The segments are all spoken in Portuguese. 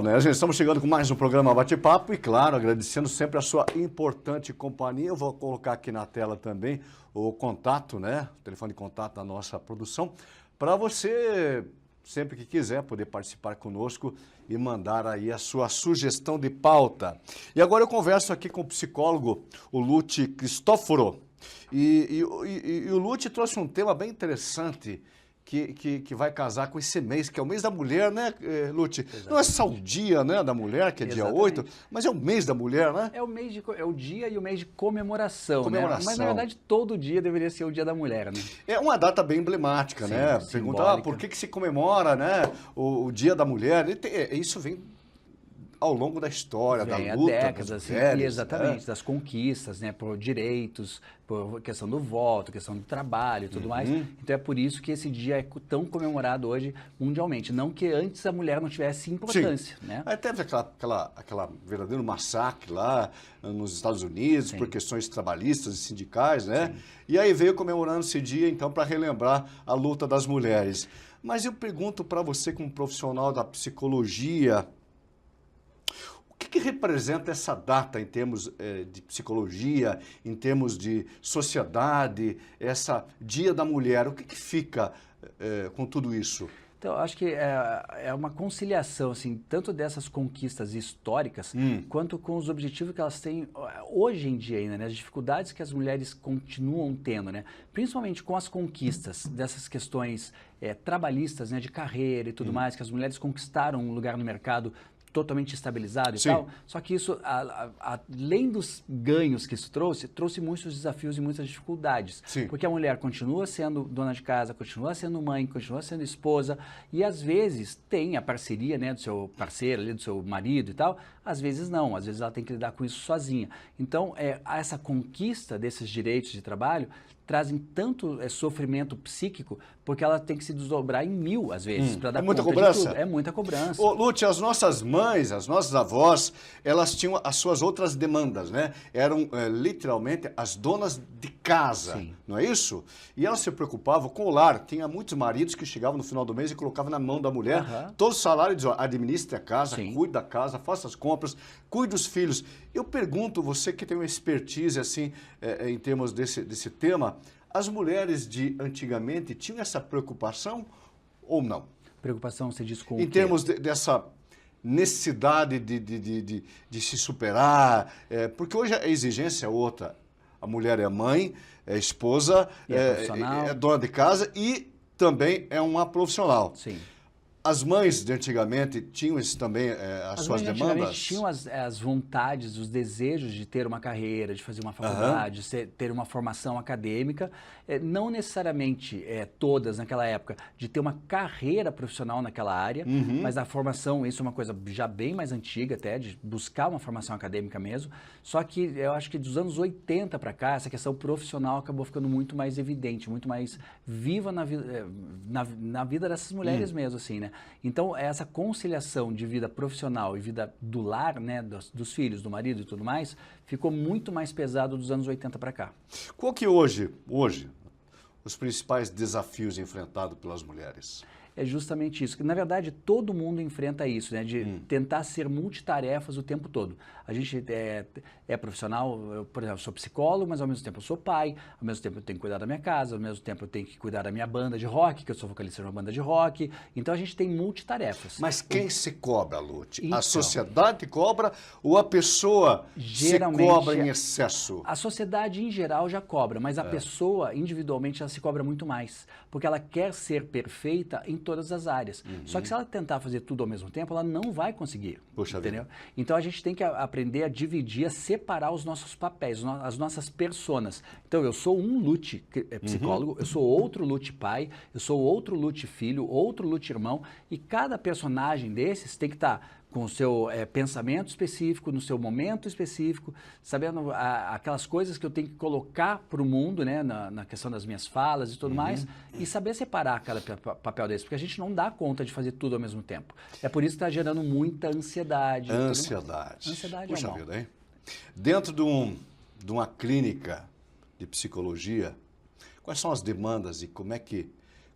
né, gente? Estamos chegando com mais um programa Bate-Papo e, claro, agradecendo sempre a sua importante companhia. Eu vou colocar aqui na tela também o contato, né? O telefone de contato da nossa produção, para você, sempre que quiser, poder participar conosco e mandar aí a sua sugestão de pauta. E agora eu converso aqui com o psicólogo, o Lute Cristóforo. E o Lute trouxe um tema bem interessante, que vai casar com esse mês, que é o mês da mulher, né, Lute? Exatamente. Não é só o dia, né, da mulher, que é dia 8, mas é o mês da mulher, né? É o dia e o mês de comemoração, né? Mas, na verdade, todo dia deveria ser o dia da mulher, né? É uma data bem emblemática, sim, né? Perguntar por que se comemora, né, o dia da mulher. Isso vem ao longo da história, da luta décadas, das mulheres, exatamente, né? Das conquistas, né, por direitos, por questão do voto, questão do trabalho e tudo mais. Então é por isso que esse dia é tão comemorado hoje mundialmente. Não que antes a mulher não tivesse importância, né? Aí teve aquela verdadeiro massacre lá nos Estados Unidos, por questões trabalhistas e sindicais, né? Sim. E aí veio comemorando esse dia, então, para relembrar a luta das mulheres. Mas eu pergunto para você, como profissional da psicologia, o que representa essa data em termos de psicologia, em termos de sociedade, essa Dia da Mulher? O que fica com tudo isso? Então, eu acho que é uma conciliação, assim, tanto dessas conquistas históricas, quanto com os objetivos que elas têm hoje em dia ainda, né? As dificuldades que as mulheres continuam tendo, né? Principalmente com as conquistas dessas questões trabalhistas, né? De carreira e tudo mais, que as mulheres conquistaram um lugar no mercado totalmente estabilizado e tal, só que isso, além dos ganhos que isso trouxe muitos desafios e muitas dificuldades, porque a mulher continua sendo dona de casa, continua sendo mãe, continua sendo esposa, e às vezes tem a parceria, né, do seu parceiro, ali, do seu marido e tal, às vezes não, às vezes ela tem que lidar com isso sozinha. Então, essa conquista desses direitos de trabalho trazem tanto sofrimento psíquico, porque ela tem que se desdobrar em 1000, às vezes, para dar muita conta cobrança? de tudo. É muita cobrança. Ô, Lute, as nossas mães, as nossas avós, elas tinham as suas outras demandas, né? Eram literalmente as donas de casa, não é isso? E elas se preocupavam com o lar. Tinha muitos maridos que chegavam no final do mês e colocavam na mão da mulher todo o salário e diziam, administre a casa, cuide da casa, faça as compras, cuide dos filhos. Eu pergunto, você que tem uma expertise assim, em termos desse tema, as mulheres de antigamente tinham essa preocupação ou não? Preocupação, você diz com o quê? Em termos dessa necessidade de se superar, porque hoje a exigência é outra. A mulher é mãe, é esposa, é dona de casa e também é uma profissional. Sim. As mães de antigamente tinham também as suas demandas? Tinham as vontades, os desejos de ter uma carreira, de fazer uma faculdade, de ter uma formação acadêmica, não necessariamente todas naquela época, de ter uma carreira profissional naquela área, mas a formação, isso é uma coisa já bem mais antiga até, de buscar uma formação acadêmica mesmo, só que eu acho que dos anos 80 para cá, essa questão profissional acabou ficando muito mais evidente, muito mais viva na vida dessas mulheres mesmo, assim, né? Então, essa conciliação de vida profissional e vida do lar, né, dos filhos, do marido e tudo mais, ficou muito mais pesado dos anos 80 para cá. Qual que hoje, os principais desafios enfrentados pelas mulheres? É justamente isso. Na verdade, todo mundo enfrenta isso, né? De tentar ser multitarefas o tempo todo. A gente é profissional, eu, por exemplo, sou psicólogo, mas ao mesmo tempo eu sou pai, ao mesmo tempo eu tenho que cuidar da minha casa, ao mesmo tempo eu tenho que cuidar da minha banda de rock, que eu sou vocalista de uma banda de rock. Então a gente tem multitarefas. Mas quem se cobra, Lute? Então, a sociedade cobra ou a pessoa se cobra em excesso? A sociedade em geral já cobra, mas a pessoa individualmente ela se cobra muito mais, porque ela quer ser perfeita em todas as áreas. Só que se ela tentar fazer tudo ao mesmo tempo, ela não vai conseguir. Puxa entendeu? Vida. Então a gente tem que aprender a dividir, a separar os nossos papéis, as nossas personas. Então eu sou um Lute psicólogo, eu sou outro Lute pai, eu sou outro Lute filho, outro Lute irmão, e cada personagem desses tem que estar com o seu pensamento específico, no seu momento específico, sabendo aquelas coisas que eu tenho que colocar para o mundo, né, na questão das minhas falas e tudo mais, e saber separar cada papel desse, porque a gente não dá conta de fazer tudo ao mesmo tempo. É por isso que está gerando muita ansiedade. Ansiedade. Ansiedade Puxa é mal. vida, hein? Dentro de uma clínica de psicologia, quais são as demandas e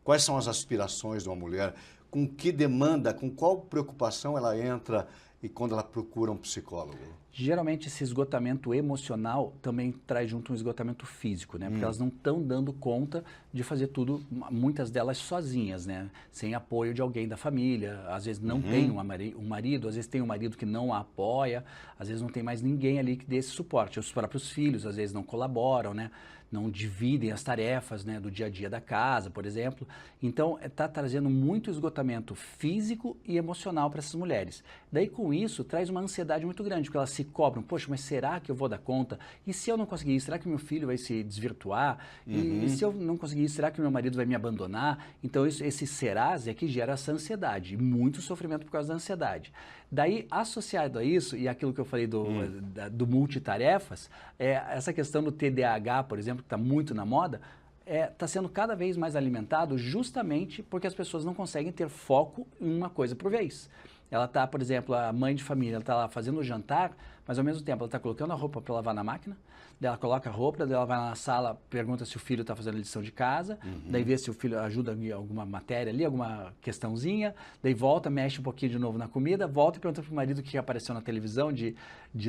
quais são as aspirações de uma mulher? com que demanda, com qual preocupação ela entra e quando ela procura um psicólogo? Geralmente esse esgotamento emocional também traz junto um esgotamento físico, né? Porque elas não estão dando conta de fazer tudo, muitas delas sozinhas, né? Sem apoio de alguém da família. Às vezes não tem um marido, às vezes tem um marido que não a apoia, às vezes não tem mais ninguém ali que dê esse suporte. Os próprios filhos às vezes não colaboram, né? Não dividem as tarefas, né, do dia a dia da casa, por exemplo. Então, está trazendo muito esgotamento físico e emocional para essas mulheres. Daí, com isso, traz uma ansiedade muito grande, porque elas se cobram. Poxa, mas será que eu vou dar conta? E se eu não conseguir isso, será que meu filho vai se desvirtuar? E se eu não conseguir isso, será que meu marido vai me abandonar? Então, esse serás é que gera essa ansiedade, e muito sofrimento por causa da ansiedade. Daí, associado a isso, e aquilo que eu falei do multitarefas, essa questão do TDAH, por exemplo, que está muito na moda, está sendo cada vez mais alimentado justamente porque as pessoas não conseguem ter foco em uma coisa por vez. Ela está, por exemplo, a mãe de família, ela está lá fazendo o jantar, mas ao mesmo tempo ela está colocando a roupa para lavar na máquina, daí ela coloca a roupa, daí ela vai na sala, pergunta se o filho está fazendo a lição de casa, daí vê se o filho ajuda em alguma matéria ali, alguma questãozinha, daí volta, mexe um pouquinho de novo na comida, volta e pergunta para o marido o que apareceu na televisão de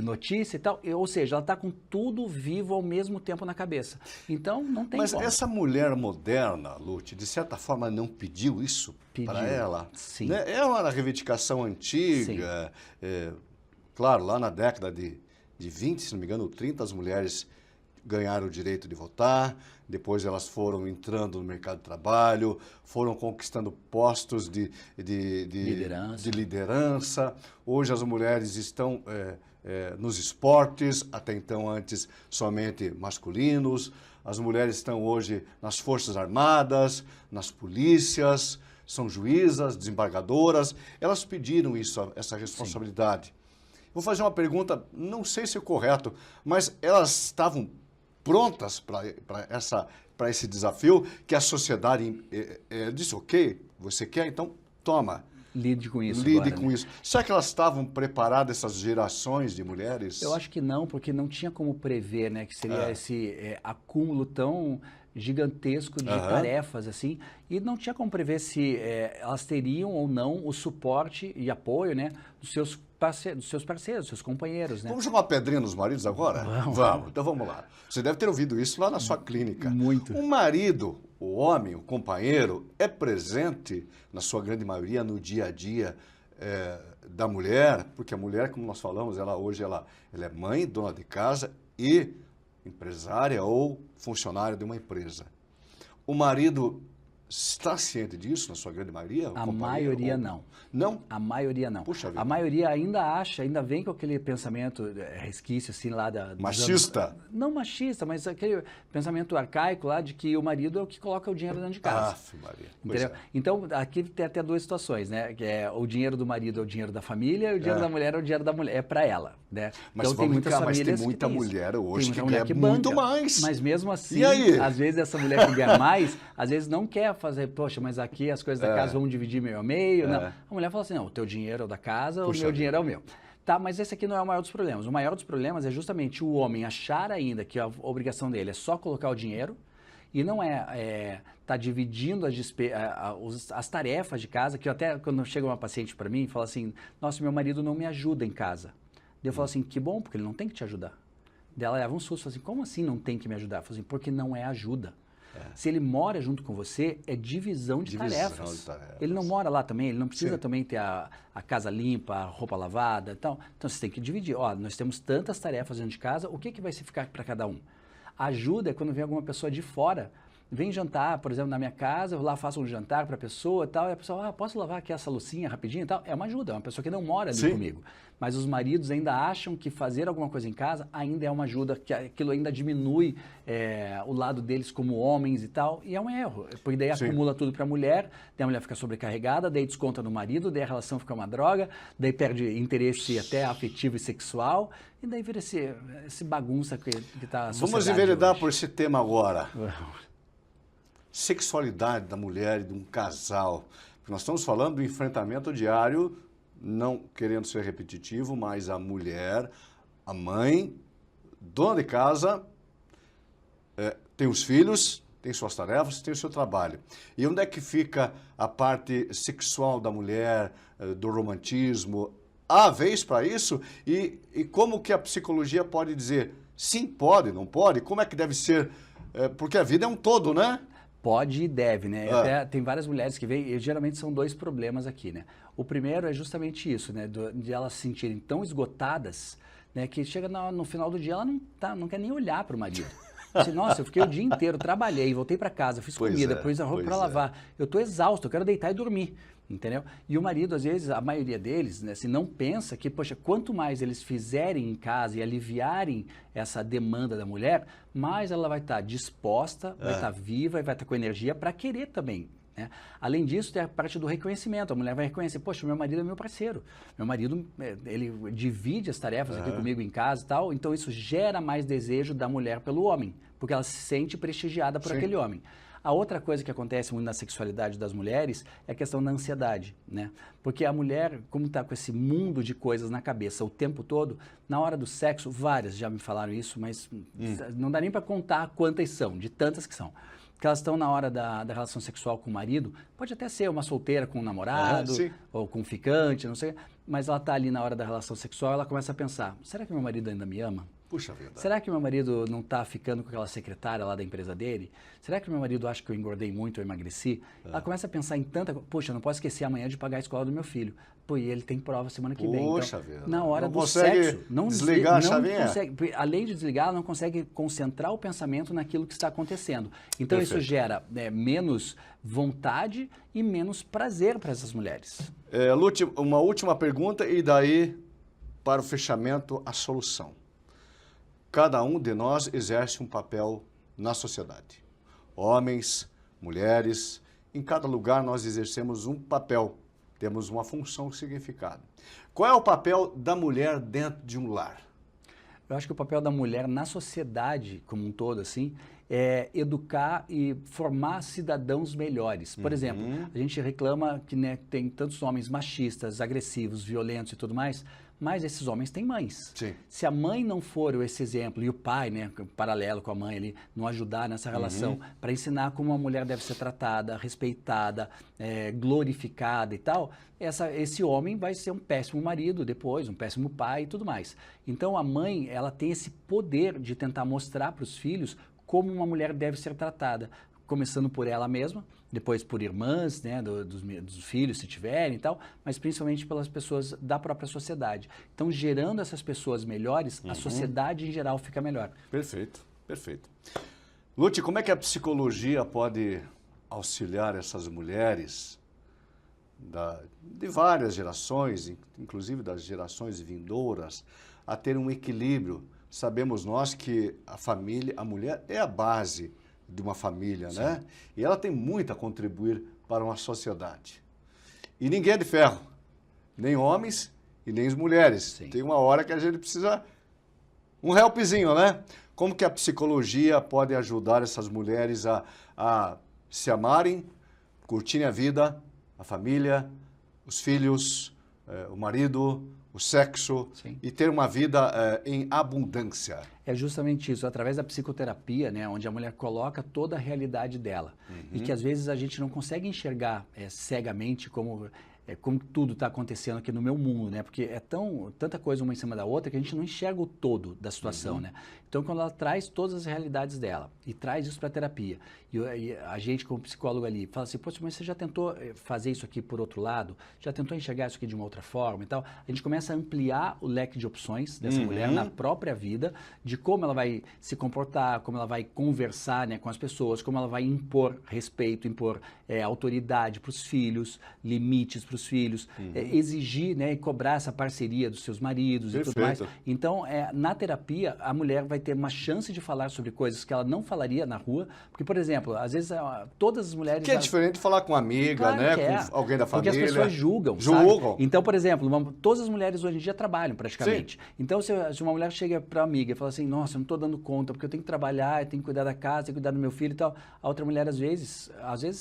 notícia e tal. Ou seja, ela está com tudo vivo ao mesmo tempo na cabeça. Então, não tem Mas como. essa mulher moderna, Lute, de certa forma não pediu isso para ela? Sim. Né? É uma reivindicação antiga. Claro, lá na década de 20, se não me engano, 30, as mulheres ganharam o direito de votar, depois elas foram entrando no mercado de trabalho, foram conquistando postos de liderança. Hoje as mulheres estão nos esportes, até então antes somente masculinos. As mulheres estão hoje nas Forças Armadas, nas polícias, são juízas, desembargadoras. Elas pediram isso, essa responsabilidade. Vou fazer uma pergunta, não sei se é correto, mas elas estavam prontas para esse desafio que a sociedade disse, ok, você quer, então toma. Lide com isso. Lide agora, com isso. Será que elas estavam preparadas, essas gerações de mulheres? Eu acho que não, porque não tinha como prever, né, que seria esse acúmulo tão gigantesco de tarefas, assim, e não tinha como prever se elas teriam ou não o suporte e apoio, né, dos seus parceiros, dos seus companheiros, né? Vamos jogar uma pedrinha nos maridos agora? Vamos. Então vamos lá. Você deve ter ouvido isso lá na sua clínica. Muito. O marido, o homem, o companheiro, é presente, na sua grande maioria, no dia a dia da mulher, porque a mulher, como nós falamos, hoje ela é mãe, dona de casa e empresária ou funcionária de uma empresa. O marido está ciente disso, na sua grande maioria? A maioria não. Não? A maioria não. Puxa vida. A maioria ainda vem com aquele pensamento resquício assim lá machista? Não machista, mas aquele pensamento arcaico lá de que o marido é o que coloca o dinheiro dentro de casa. Maria. Entendeu? Então, aqui tem até duas situações, né? Que o dinheiro do marido é o dinheiro da família e o dinheiro da mulher é o dinheiro da mulher, é para ela, né? Mas então, tem muitas famílias mas tem muita mulher hoje que mulher ganha muito mais. Mas mesmo assim, e aí? às vezes essa mulher que ganha mais, às vezes não quer fazer, poxa, mas aqui as coisas da casa vão dividir meio a meio. Não. A mulher fala assim, não, o teu dinheiro é o da casa, o meu dinheiro é o meu. Tá, mas esse aqui não é o maior dos problemas. O maior dos problemas é justamente o homem achar ainda que a obrigação dele é só colocar o dinheiro e não tá dividindo as tarefas de casa, que até quando chega uma paciente para mim e fala assim, nossa, meu marido não me ajuda em casa. Daí eu falo assim, que bom, porque ele não tem que te ajudar. Daí ela leva um susto, fala assim, como assim não tem que me ajudar? Eu falo assim, porque não é ajuda. Se ele mora junto com você, é divisão de tarefas. Ele não mora lá também, ele não precisa também ter a casa limpa, a roupa lavada e tal. Então, você tem que dividir. Ó, nós temos tantas tarefas dentro de casa, o que vai se ficar para cada um? Ajuda é quando vem alguma pessoa de fora, vem jantar, por exemplo, na minha casa, eu lá faço um jantar para a pessoa e tal, e a pessoa, posso lavar aqui essa loucinha rapidinho e tal? É uma ajuda, é uma pessoa que não mora ali comigo. Mas os maridos ainda acham que fazer alguma coisa em casa ainda é uma ajuda, que aquilo ainda diminui o lado deles como homens e tal, e é um erro, porque daí acumula tudo para a mulher, daí a mulher fica sobrecarregada, daí desconta no marido, daí a relação fica uma droga, daí perde interesse até afetivo e sexual, e daí vira esse bagunça que está. Vamos enveredar por esse tema agora. Sexualidade da mulher e de um casal. Porque nós estamos falando do enfrentamento diário, não querendo ser repetitivo, mas a mulher, a mãe, dona de casa, tem os filhos, tem suas tarefas, tem o seu trabalho. E onde é que fica a parte sexual da mulher, do romantismo? Há vez para isso? E como que a psicologia pode dizer, sim, pode, não pode? Como é que deve ser? Porque a vida é um todo, né? Pode e deve, né? Até tem várias mulheres que vêm, e geralmente são dois problemas aqui, né? O primeiro é justamente isso, né? De elas se sentirem tão esgotadas, né? Que chega no final do dia, ela não quer nem olhar para o marido. Assim, nossa, eu fiquei o dia inteiro, trabalhei, voltei para casa, fiz comida, pus a roupa para lavar. Eu estou exausto, eu quero deitar e dormir, entendeu? E o marido, às vezes, a maioria deles, né, assim, não pensa que, poxa, quanto mais eles fizerem em casa e aliviarem essa demanda da mulher, mais ela vai estar disposta, vai estar viva e vai estar com energia para querer também. Né? Além disso, tem a parte do reconhecimento. A mulher vai reconhecer, poxa, meu marido é meu parceiro. Meu marido, ele divide as tarefas aqui comigo em casa e tal. Então, isso gera mais desejo da mulher pelo homem, porque ela se sente prestigiada por aquele homem. A outra coisa que acontece muito na sexualidade das mulheres é a questão da ansiedade, né? Porque a mulher, como está com esse mundo de coisas na cabeça o tempo todo, na hora do sexo, várias já me falaram isso, mas não dá nem para contar quantas são, de tantas que são. Que elas estão na hora da relação sexual com o marido, pode até ser uma solteira com um namorado, ou com um ficante, não sei, mas ela está ali na hora da relação sexual, ela começa a pensar, será que meu marido ainda me ama? Puxa vida. Será que meu marido não está ficando com aquela secretária lá da empresa dele? Será que meu marido acha que eu engordei muito ou emagreci? Ela começa a pensar em tanta coisa. Poxa, não posso esquecer amanhã de pagar a escola do meu filho. Pô, e ele tem prova semana que vem. Poxa então, vida. na hora não do consegue sexo, não desligar a chavinha? consegue, além de desligar, ela não consegue concentrar o pensamento naquilo que está acontecendo. Então isso gera menos vontade e menos prazer para essas mulheres. Lute, uma última pergunta e daí, para o fechamento, a solução. Cada um de nós exerce um papel na sociedade. Homens, mulheres, em cada lugar nós exercemos um papel, temos uma função, um significado. Qual é o papel da mulher dentro de um lar? Eu acho que o papel da mulher na sociedade como um todo, assim, é educar e formar cidadãos melhores. Por exemplo, a gente reclama que tem tantos homens machistas, agressivos, violentos e tudo mais, mas esses homens têm mães. Sim. Se a mãe não for esse exemplo e o pai, né, paralelo com a mãe ali, não ajudar nessa relação para ensinar como a mulher deve ser tratada, respeitada, glorificada e tal, esse homem vai ser um péssimo marido depois, um péssimo pai e tudo mais. Então a mãe, ela tem esse poder de tentar mostrar para os filhos como uma mulher deve ser tratada, começando por ela mesma, depois por irmãs, né, dos filhos, se tiverem e tal, mas principalmente pelas pessoas da própria sociedade. Então, gerando essas pessoas melhores, a sociedade em geral fica melhor. Perfeito, perfeito. Lute, como é que a psicologia pode auxiliar essas mulheres de várias gerações, inclusive das gerações vindouras, a ter um equilíbrio? Sabemos nós que a família, a mulher é a base de uma família, né? E ela tem muito a contribuir para uma sociedade. E ninguém é de ferro, nem homens e nem as mulheres. Sim. Tem uma hora que a gente precisa um helpzinho, né? Como que a psicologia pode ajudar essas mulheres a se amarem, curtirem a vida, a família, os filhos, o marido, o sexo, e ter uma vida em abundância? É justamente isso, através da psicoterapia, né, onde a mulher coloca toda a realidade dela e que às vezes a gente não consegue enxergar cegamente como tudo está acontecendo aqui no meu mundo, né? Porque é tanta coisa uma em cima da outra que a gente não enxerga o todo da situação, né? Então, quando ela traz todas as realidades dela e traz isso para a terapia, e a gente como psicólogo ali fala assim, poxa, mas você já tentou fazer isso aqui por outro lado? Já tentou enxergar isso aqui de uma outra forma e tal? A gente começa a ampliar o leque de opções dessa mulher na própria vida, de como ela vai se comportar, como ela vai conversar, né, com as pessoas, como ela vai impor respeito, impor autoridade para os filhos, limites para os filhos, exigir, né, e cobrar essa parceria dos seus maridos e tudo mais. Então, na terapia, a mulher vai ter uma chance de falar sobre coisas que ela não falaria na rua, porque, por exemplo, às vezes todas as mulheres... Que é diferente de falar com uma amiga, claro, né, com alguém da família. Porque as pessoas julgam, sabe? Então, por exemplo, todas as mulheres hoje em dia trabalham praticamente. Então, se uma mulher chega para a amiga e fala assim, nossa, eu não estou dando conta, porque eu tenho que trabalhar, eu tenho que cuidar da casa, tenho que cuidar do meu filho e tal. A outra mulher, às vezes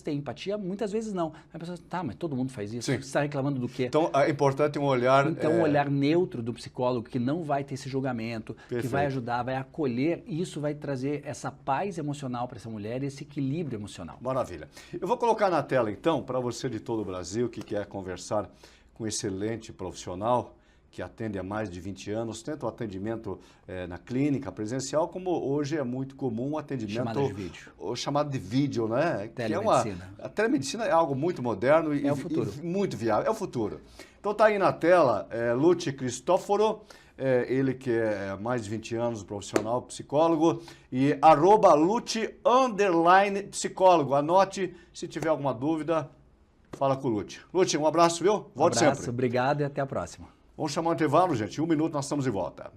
tem empatia, muitas vezes não. Aí a pessoa, tá, mas todo mundo faz isso. Você está reclamando do quê? Então, é importante um olhar... Então, um olhar neutro do psicólogo, que não vai ter esse julgamento, que vai ajudar, vai acolher, e isso vai trazer essa paz emocional para essa mulher, esse equilíbrio emocional. Maravilha. Eu vou colocar na tela, então, para você de todo o Brasil que quer conversar com um excelente profissional que atende há mais de 20 anos, tanto o atendimento na clínica presencial, como hoje é muito comum o atendimento... Chamado de vídeo. O chamado de vídeo, né? Telemedicina. A telemedicina é algo muito moderno É o futuro. E muito viável. É o futuro. Então tá aí na tela, Lute Cristóforo, ele que é mais de 20 anos profissional, psicólogo, e @Lute_psicólogo. Anote, se tiver alguma dúvida, fala com o Lute. Lute, um abraço, viu? Volte sempre. Obrigado e até a próxima. Vamos chamar um intervalo, gente. 1 minuto, nós estamos de volta.